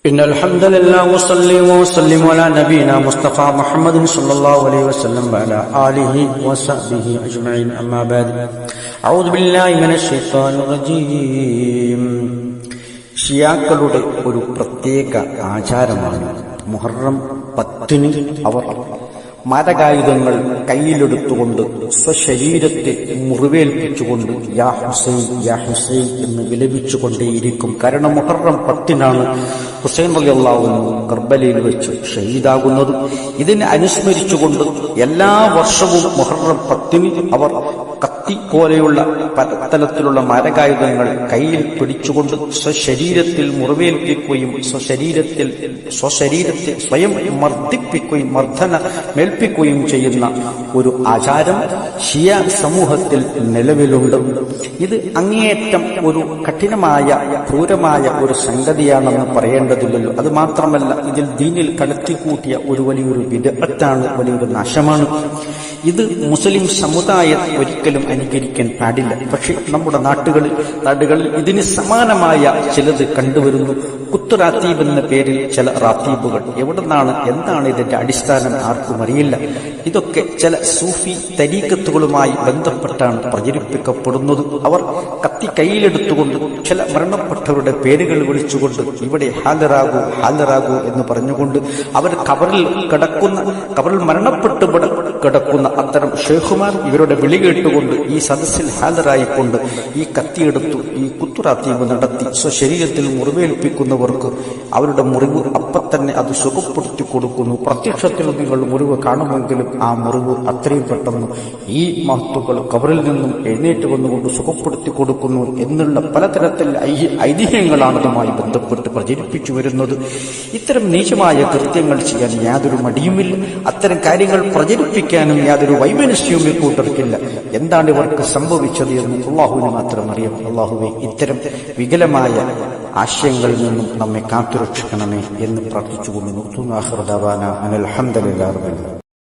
إن الحمد لله وصلي وسلم على نبينا مصطفى محمد صلى الله عليه وسلم وعلى آله وصحبه أجمعين أما بعد أعوذ بالله من الشيطان الرجيم ഷിയാക്കളുടെ ഒരു പ്രത്യേക ആചാരമാണ് മുഹറം 10-ന് അവർ മരകായുധങ്ങൾ കയ്യിലെടുത്തുകൊണ്ട് സ്വശരീരത്തെ മുറിവേൽപ്പിച്ചുകൊണ്ട് യാ ഹുസൈൻ യാ ഹുസൈൻ എന്ന് വിലപിച്ചുകൊണ്ടേയിരിക്കും. കാരണം മുഹറം 10-നാണ് ഹുസൈൻ റളിയല്ലാഹു അൻഹു കർബലയിൽ വെച്ച് ഷഹീദാകുന്നത്. ഇതിനെ അനുസ്മരിച്ചുകൊണ്ട് എല്ലാ വർഷവും മുഹറം 10-ന് അവർ കത്തി പോലെയുള്ള പലതരത്തിലുള്ള മരകായുധങ്ങൾ കയ്യിൽ പിടിച്ചുകൊണ്ട് സ്വശരീരത്തിൽ മുറിവേൽപ്പിക്കുകയും സ്വശരീരത്തെ സ്വയം മർദ്ദിപ്പിക്കുകയും മേൽപ്പിക്കുകയും ചെയ്യുന്ന ഒരു ആചാരം ഷിയ സമൂഹത്തിൽ നിലവിലുണ്ട്. ഇത് അങ്ങേയറ്റം ഒരു കഠിനമായ ക്രൂരമായ ഒരു സംഗതിയാണെന്ന് പറയേണ്ടതില്ലല്ലോ. അത് മാത്രമല്ല, ഇതിൽ ദീനിൽ കടത്തിക്കൂട്ടിയ ഒരു വലിയൊരു ബിദ്അത്താണ്, വലിയൊരു നാശമാണ്. ഇത് മുസ്ലിം സമുദായം ഒരിക്കലും അനുകരിക്കാൻ പാടില്ല. പക്ഷെ നമ്മുടെ നാടുകളിൽ ഇതിന് സമാനമായ ചിലത് കണ്ടുവരുന്നു. കുത്തുറാത്തീബ് എന്ന പേരിൽ ചില റാത്തീബുകൾ. എന്താണ് ഇതിന്റെ അടിസ്ഥാനം ആർക്കും അറിയില്ല. ഇതൊക്കെ ചില സൂഫി തരീഖത്തുകളുമായി ബന്ധപ്പെട്ടാണ് പ്രചരിപ്പിക്കപ്പെടുന്നത്. അവർ കത്തി കയ്യിലെടുത്തുകൊണ്ട് ചില മരണപ്പെട്ടവരുടെ പേരുകൾ വിളിച്ചുകൊണ്ട് ഇവിടെ ഹാജരാകൂ എന്ന് പറഞ്ഞുകൊണ്ട് അവർ കബറിൽ മരണപ്പെട്ടു കിടക്കുന്ന അത്തരം ഷേഖുമാർ ഇവരുടെ വിളി കേട്ടുകൊണ്ട് ഈ സദസ്സിൽ ഹാജരായിക്കൊണ്ട് ഈ കത്തിയെടുത്തു ഈ കുത്തുറാത്തീബ് നടത്തി സ്വശരീരത്തിൽ മുറിവേൽപ്പിക്കുന്നവർക്ക് അവരുടെ മുറിവ് തന്നെ അത് സുഖപ്പെടുത്തി കൊടുക്കുന്നു. പ്രത്യക്ഷത്തിൽ നിങ്ങൾ മുറിവ് കാണുമെങ്കിലും ആ മുറിവ് അത്രയും പെട്ടെന്ന് ഈ മഹത്തുക്കൾ കബറിൽ നിന്നും എഴുന്നേറ്റ് വന്നുകൊണ്ട് സുഖപ്പെടുത്തി കൊടുക്കുന്നു എന്നുള്ള പലതരത്തിൽ ഐതിഹ്യങ്ങളാണ് അതുമായി ബന്ധപ്പെട്ട് പ്രചരിപ്പിച്ചു വരുന്നത്. ഇത്തരം നീചമായ കൃത്യങ്ങൾ ചെയ്യാൻ യാതൊരു മടിയുമില്ല. അത്തരം കാര്യങ്ങൾ പ്രചരിപ്പിക്കാനും യാതൊരു വൈമനസ്യവും കൂട്ടർക്കില്ല. എന്താണ് ഇവർക്ക് സംഭവിച്ചത് എന്ന് അല്ലാഹുവിന് മാത്രം അറിയാം. അല്ലാഹുവേ, ഇത്തരം വികലമായ ആശയങ്ങളിൽ നിന്നും നമ്മെ കാത്തുരക്ഷിക്കണമേ എന്ന് പ്രാർത്ഥിച്ചുകൊണ്ട് നിർത്തുന്നു. ആഖിറു ദഅവാനാ അനിൽ ഹംദുലില്ലാഹി റബ്ബിൽ ആലമീൻ.